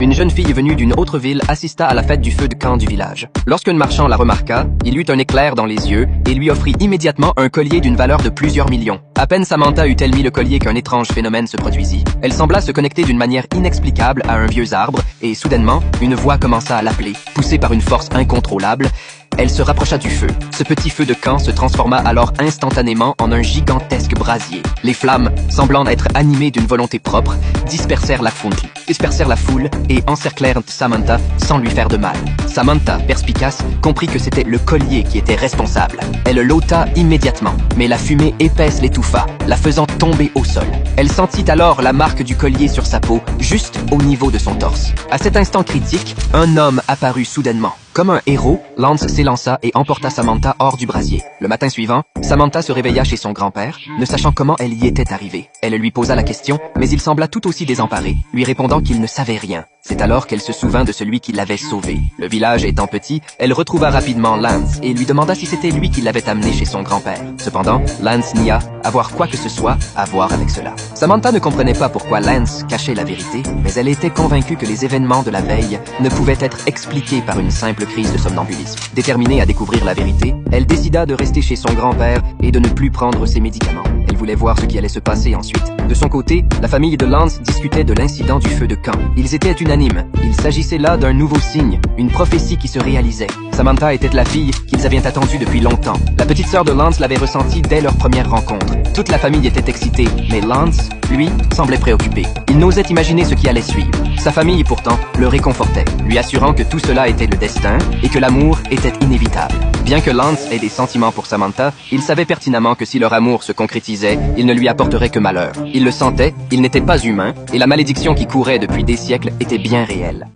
Une jeune fille venue d'une autre ville assista à la fête du feu de camp du village. Lorsqu'un marchand la remarqua, il eut un éclair dans les yeux et lui offrit immédiatement un collier d'une valeur de plusieurs millions. À peine Samantha eut-elle mis le collier qu'un étrange phénomène se produisit. Elle sembla se connecter d'une manière inexplicable à un vieux arbre et soudainement, une voix commença à l'appeler. Poussée par une force incontrôlable, elle se rapprocha du feu. Ce petit feu de camp se transforma alors instantanément en un gigantesque brasier. Les flammes, semblant être animées d'une volonté propre, dispersèrent la foule et encerclèrent Samantha sans lui faire de mal. Samantha, perspicace, comprit que c'était le collier qui était responsable. Elle l'ôta immédiatement, mais la fumée épaisse l'étouffa, la faisant tomber au sol. Elle sentit alors la marque du collier sur sa peau, juste au niveau de son torse. À cet instant critique, un homme apparut soudainement. Comme un héros, Lance s'élança et emporta Samantha hors du brasier. Le matin suivant, Samantha se réveilla chez son grand-père, ne sachant comment elle y était arrivée. Elle lui posa la question, mais il sembla tout aussi désemparé, lui répondant qu'il ne savait rien. C'est alors qu'elle se souvint de celui qui l'avait sauvée. Le village étant petit, elle retrouva rapidement Lance et lui demanda si c'était lui qui l'avait amené chez son grand-père. Cependant, Lance nia avoir quoi que ce soit à voir avec cela. Samantha ne comprenait pas pourquoi Lance cachait la vérité, mais elle était convaincue que les événements de la veille ne pouvaient être expliqués par une simple crise de somnambulisme. Déterminée à découvrir la vérité, elle décida de rester chez son grand-père et de ne plus prendre ses médicaments. Elle voulait voir ce qui allait se passer ensuite. De son côté, la famille de Lance discutait de l'incident du feu de camp. Ils étaient unanimes. Il s'agissait là d'un nouveau signe, une prophétie qui se réalisait. Samantha était la fille qu'ils avaient attendue depuis longtemps. La petite sœur de Lance l'avait ressenti dès leur première rencontre. Toute la famille était excitée, mais Lance, lui, semblait préoccupé. Il n'osait imaginer ce qui allait suivre. Sa famille, pourtant, le réconfortait, lui assurant que tout cela était le destin et que l'amour était inévitable. Bien que Lance ait des sentiments pour Samantha, il savait pertinemment que si leur amour se concrétisait, il ne lui apporterait que malheur. Il le sentait, il n'était pas humain, et la malédiction qui courait depuis des siècles était bien réelle.